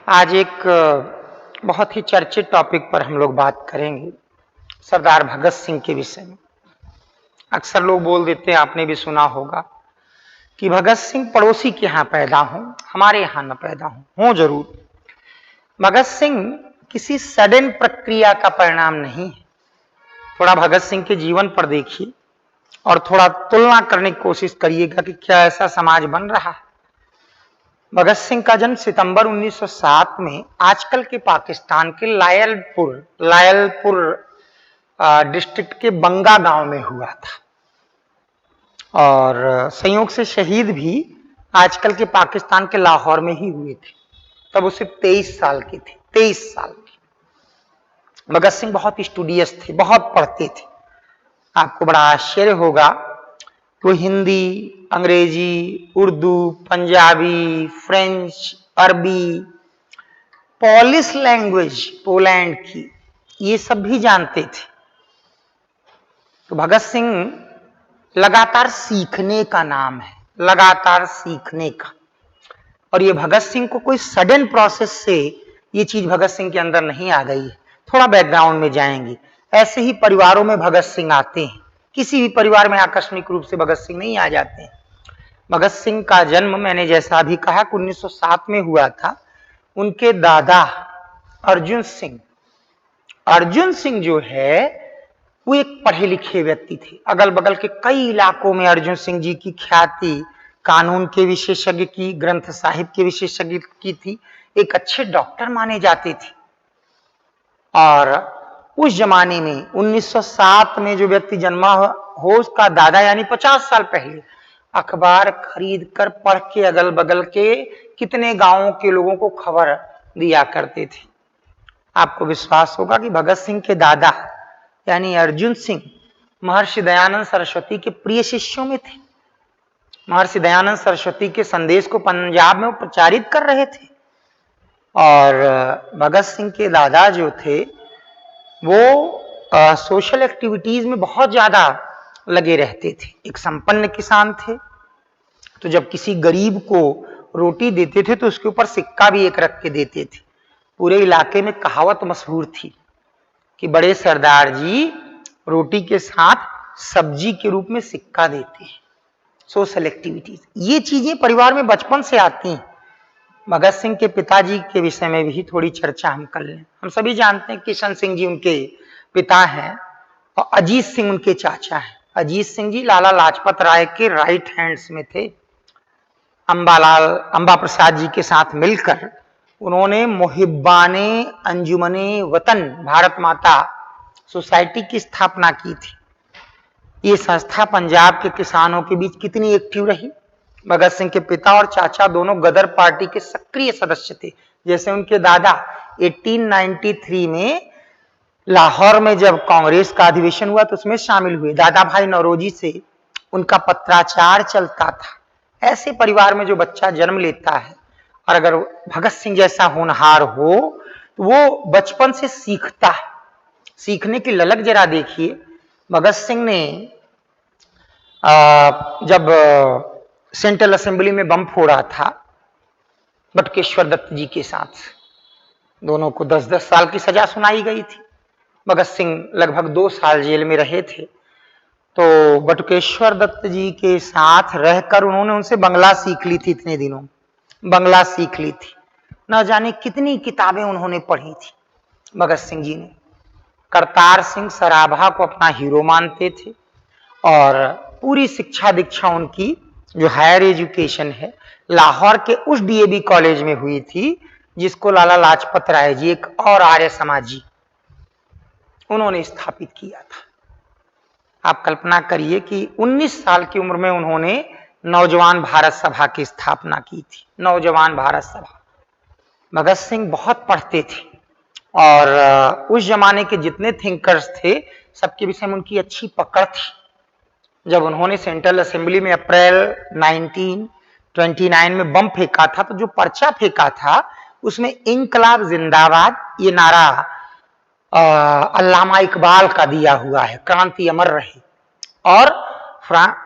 आज एक बहुत ही चर्चित टॉपिक पर हम लोग बात करेंगे, सरदार भगत सिंह के विषय में। अक्सर लोग बोल देते हैं, आपने भी सुना होगा कि भगत सिंह पड़ोसी के यहाँ पैदा हों, हमारे यहाँ न पैदा हों जरूर। भगत सिंह किसी सडन प्रक्रिया का परिणाम नहीं है। थोड़ा भगत सिंह के जीवन पर देखिए और थोड़ा तुलना करने की कोशिश करिएगा कि क्या ऐसा समाज बन रहा है। भगत सिंह का जन्म सितंबर 1907 में आजकल के पाकिस्तान के लायलपुर डिस्ट्रिक्ट के बंगा गांव में हुआ था और संयोग से शहीद भी आजकल के पाकिस्तान के लाहौर में ही हुए थे। तब वो सिर्फ 23 साल के थे। 23 साल के भगत सिंह बहुत स्टूडियस थे, बहुत पढ़ते थे। आपको बड़ा आश्चर्य होगा वो हिंदी, अंग्रेजी, उर्दू, पंजाबी, फ्रेंच, अरबी, पॉलिश लैंग्वेज पोलैंड की, ये सब भी जानते थे। तो भगत सिंह लगातार सीखने का नाम है, लगातार सीखने का। और ये भगत सिंह को कोई सडन प्रोसेस से ये चीज भगत सिंह के अंदर नहीं आ गई है। थोड़ा बैकग्राउंड में जाएंगे, ऐसे ही परिवारों में भगत सिंह आते हैं। किसी भी परिवार में आकस्मिक रूप से भगत सिंह नहीं आ जाते हैं। भगत सिंह का जन्म मैंने जैसा अभी कहा 1907 में हुआ था। उनके दादा अर्जुन सिंह जो है वो एक पढ़े लिखे व्यक्ति थे। अगल बगल के कई इलाकों में अर्जुन सिंह जी की ख्याति कानून के विशेषज्ञ की, ग्रंथ साहिब के विशेषज्ञ की थी। एक अच्छे डॉक्टर माने जाते थे। और उस जमाने में 1907 में जो व्यक्ति जन्मा हो उसका दादा यानी 50 साल पहले अखबार खरीद कर पढ़ के अगल बगल के कितने गांवों के लोगों को खबर दिया करते थे। आपको विश्वास होगा कि भगत सिंह के दादा यानी अर्जुन सिंह महर्षि दयानंद सरस्वती के प्रिय शिष्यों में थे। महर्षि दयानंद सरस्वती के संदेश को पंजाब में वो प्रचारित कर रहे थे। और भगत सिंह के दादा जो थे वो सोशल एक्टिविटीज में बहुत ज्यादा लगे रहते थे। एक संपन्न किसान थे, तो जब किसी गरीब को रोटी देते थे तो उसके ऊपर सिक्का भी एक रख के देते थे। पूरे इलाके में कहावत मशहूर थी कि बड़े सरदार जी रोटी के साथ सब्जी के रूप में सिक्का देते हैं। सोशल एक्टिविटीज, ये चीजें परिवार में बचपन से आती हैं। भगत सिंह के पिताजी के विषय में भी थोड़ी चर्चा हम कर लें। हम सभी जानते हैं किशन सिंह जी उनके पिता हैं और अजीत सिंह उनके चाचा हैं। अजीत सिंह जी लाला लाजपत राय के राइट हैंड्स में थे। अंबा प्रसाद जी के साथ मिलकर उन्होंने मुहिब्बाने अंजुमने वतन भारत माता सोसाइटी की स्थापना की थी। ये संस्था पंजाब के किसानों के बीच कितनी एक्टिव रही। भगत सिंह के पिता और चाचा दोनों गदर पार्टी के सक्रिय सदस्य थे। जैसे उनके दादा 1893 में लाहौर में जब कांग्रेस का अधिवेशन हुआ तो उसमें शामिल हुए। दादा भाई नौरोजी से उनका पत्राचार चलता था। ऐसे परिवार में जो बच्चा जन्म लेता है और अगर भगत सिंह जैसा होनहार हो तो वो बचपन से सीखता है। सीखने की ललक जरा देखिए। भगत सिंह ने जब सेंट्रल असेंबली में बम फोड़ा था बटुकेश्वर दत्त जी के साथ, दोनों को 10-10 साल की सजा सुनाई गई थी। भगत सिंह लगभग 2 साल जेल में रहे थे। तो बटुकेश्वर दत्त जी के साथ रहकर उन्होंने उनसे बंगला सीख ली थी। इतने दिनों बंगला सीख ली थी। न जाने कितनी किताबें उन्होंने पढ़ी थी भगत सिंह जी ने। करतार सिंह सराभा को अपना हीरो मानते थे और पूरी शिक्षा दीक्षा उनकी जो हायर एजुकेशन है लाहौर के उस डीएवी कॉलेज में हुई थी जिसको लाला लाजपत राय जी एक और आर्य समाजी उन्होंने स्थापित किया था। आप कल्पना करिए कि 19 साल की उम्र में उन्होंने नौजवान भारत सभा की स्थापना की थी। नौजवान भारत सभा। भगत सिंह बहुत पढ़ते थे और उस जमाने के जितने थिंकर्स थे सबके विषय में उनकी अच्छी पकड़ थी। जब उन्होंने सेंट्रल असेंबली में अप्रैल 1929 में बम फेंका था तो जो पर्चा फेंका था उसमें इंकलाब जिंदाबाद ये नारा अल्लामा इकबाल का दिया हुआ है, क्रांति अमर रहे। और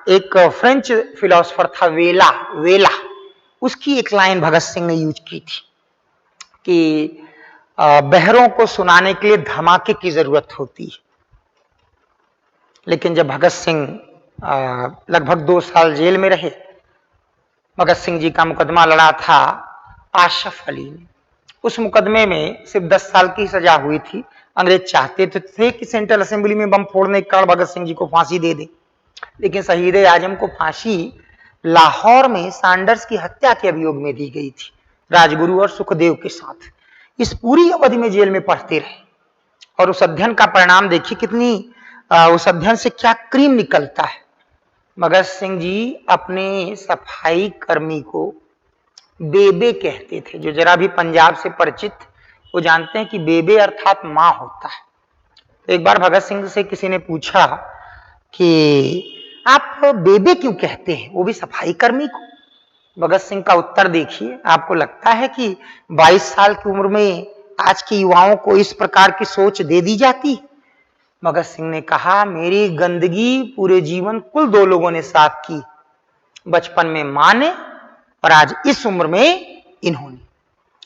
एक फ्रेंच फिलोसोफर था वेला, उसकी एक लाइन भगत सिंह ने यूज की थी कि बहरों को सुनाने के लिए धमाके की जरूरत होती है। लेकिन जब भगत सिंह लगभग 2 साल जेल में रहे, भगत सिंह जी का मुकदमा लड़ा था आशफ अली ने। उस मुकदमे में सिर्फ 10 साल की सजा हुई थी। अंग्रेज चाहते थे कि सेंट्रल असेंबली में बम फोड़ने के कारण भगत सिंह जी को फांसी दे दे, लेकिन शहीद आजम को फांसी लाहौर में सैंडर्स की हत्या के अभियोग में दी गई थी, राजगुरु और सुखदेव के साथ। इस पूरी अवधि में जेल में पढ़ते रहे और उस अध्ययन का परिणाम देखिए कितनी उस अध्ययन से क्या क्रीम निकलता है। भगत सिंह जी अपने सफाई कर्मी को बेबे कहते थे। जो जरा भी पंजाब से परिचित वो जानते हैं कि बेबे अर्थात मां होता है। तो एक बार भगत सिंह से किसी ने पूछा कि आप बेबे क्यों कहते हैं, वो भी सफाई कर्मी को? भगत सिंह का उत्तर देखिए। आपको लगता है कि 22 साल की उम्र में आज के युवाओं को इस प्रकार की सोच दे दी जाती? भगत सिंह ने कहा, मेरी गंदगी पूरे जीवन कुल 2 लोगों ने साफ की, बचपन में मां ने और आज इस उम्र में इन्होंने,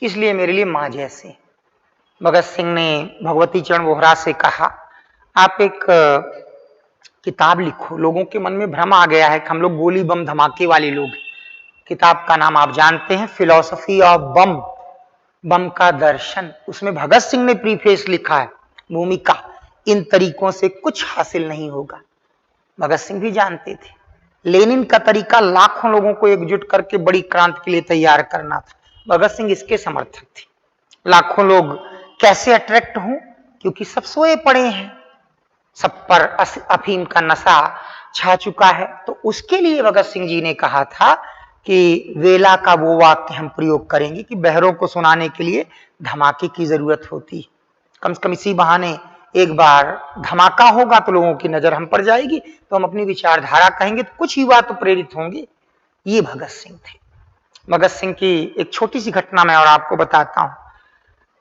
इसलिए मेरे लिए मां जैसे। भगत सिंह ने भगवती चरण वोहरा से कहा, आप एक किताब लिखो, लोगों के मन में भ्रम आ गया है कि हम लोग गोली बम धमाके वाले लोग। किताब का नाम आप जानते हैं, फिलॉसफी ऑफ बम, बम का दर्शन। उसमें भगत सिंह ने प्रीफेस लिखा है, भूमिका, इन तरीकों से कुछ हासिल नहीं होगा। भगत सिंह भी जानते थे लेनिन का तरीका लाखों लोगों को एकजुट करके बड़ी क्रांति के लिए तैयार करना था। भगत सिंह इसके समर्थक थे। लाखों लोग कैसे अट्रैक्ट हों? क्योंकि सब सोए पड़े हैं, सब पर अफीम का नशा छा चुका है। तो उसके लिए भगत सिंह जी ने कहा था कि वेला का वो वाक्य हम प्रयोग करेंगे कि बहरों को सुनाने के लिए धमाके की जरूरत होती। कम से कम इसी बहाने एक बार धमाका होगा तो लोगों की नजर हम पर जाएगी, तो हम अपनी विचारधारा कहेंगे तो कुछ युवा तो प्रेरित होंगे। ये भगत सिंह थे। भगत सिंह की एक छोटी सी घटना मैं और आपको बताता हूं।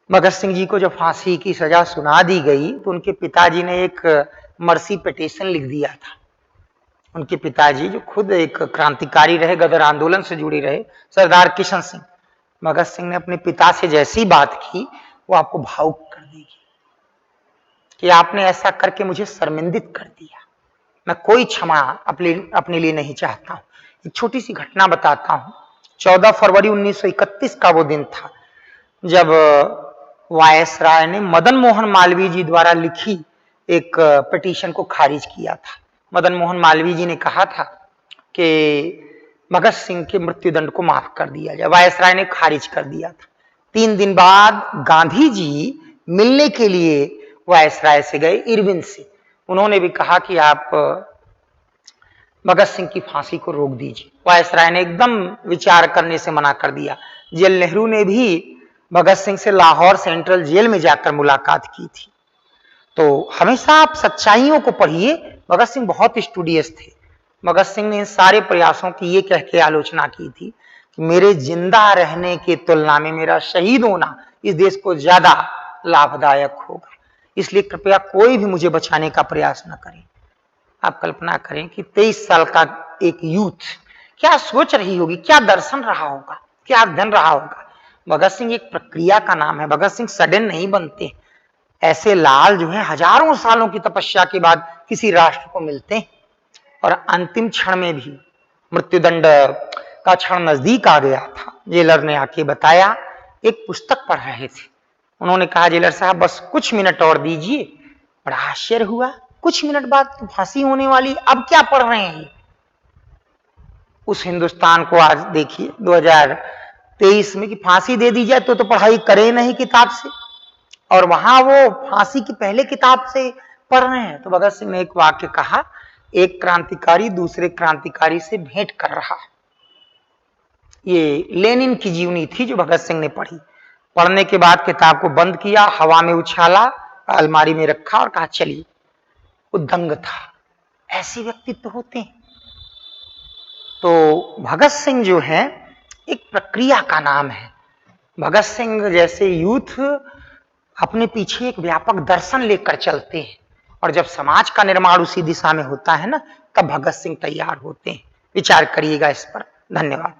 भगत सिंह जी को जब फांसी की सजा सुना दी गई तो उनके पिताजी ने एक मर्सी पिटीशन लिख दिया था। उनके पिताजी जो खुद एक क्रांतिकारी रहे, गदर आंदोलन से जुड़े रहे, सरदार किशन सिंह। भगत सिंह ने अपने पिता से जैसी बात की वो आपको भावुक कर देगी कि आपने ऐसा करके मुझे शर्मिंदित कर दिया, मैं कोई क्षमा अपने लिए नहीं चाहता हूं। एक छोटी सी घटना बताता हूं। 14 फरवरी 1931 का वो दिन था जब वायसराय ने मदन मोहन मालवीय जी द्वारा लिखी एक पिटीशन को खारिज किया था। मदन मोहन मालवीय जी ने कहा था कि भगत सिंह के मृत्युदंड को माफ कर दिया जाए। वायसराय ने खारिज कर दिया था। 3 दिन बाद गांधी जी मिलने के लिए वायसराय से गए, इरविन से। उन्होंने भी कहा कि आप भगत सिंह की फांसी को रोक दीजिए। वायसराय ने एकदम विचार करने से मना कर दिया। जेल नेहरू ने भी भगत सिंह से लाहौर सेंट्रल जेल में जाकर मुलाकात की थी। तो हमेशा आप सच्चाइयों को पढ़िए। भगत सिंह बहुत स्टूडियस थे। भगत सिंह ने इन सारे प्रयासों की ये कह के आलोचना की थी कि मेरे जिंदा रहने की तुलना में मेरा शहीद होना इस देश को ज्यादा लाभदायक होगा, इसलिए कृपया कोई भी मुझे बचाने का प्रयास न करें। आप कल्पना करें कि 23 साल का एक यूथ क्या सोच रही होगी, क्या दर्शन रहा होगा, क्या अध्ययन रहा होगा। भगत सिंह एक प्रक्रिया का नाम है। भगत सिंह सडन नहीं बनते। ऐसे लाल जो है हजारों सालों की तपस्या के बाद किसी राष्ट्र को मिलते हैं और अंतिम क्षण में भी मृत्युदंड का क्षण नजदीक आ गया था। जेलर ने आके बताया, एक पुस्तक पढ़ रहे थे। उन्होंने कहा, जेलर साहब बस कुछ मिनट और दीजिए। बड़ा आश्चर्य हुआ, कुछ मिनट बाद तो फांसी होने वाली, अब क्या पढ़ रहे हैं? उस हिंदुस्तान को आज देखिए 2023 में कि फांसी दे दी जाए तो पढ़ाई करे नहीं किताब से, और वहां वो फांसी की पहले किताब से पढ़ रहे हैं। तो भगत सिंह ने एक वाक्य कहा, एक क्रांतिकारी दूसरे क्रांतिकारी से भेंट कर रहा है। ये लेनिन की जीवनी थी जो भगत सिंह ने पढ़ी। पढ़ने के बाद किताब को बंद किया, हवा में उछाला, अलमारी में रखा और कहा चलिए। वो दंग था। ऐसे व्यक्तित्व होते हैं। तो भगत सिंह जो है एक प्रक्रिया का नाम है। भगत सिंह जैसे यूथ अपने पीछे एक व्यापक दर्शन लेकर चलते हैं, और जब समाज का निर्माण उसी दिशा में होता है ना, तब भगत सिंह तैयार होते हैं। विचार करिएगा इस पर। धन्यवाद।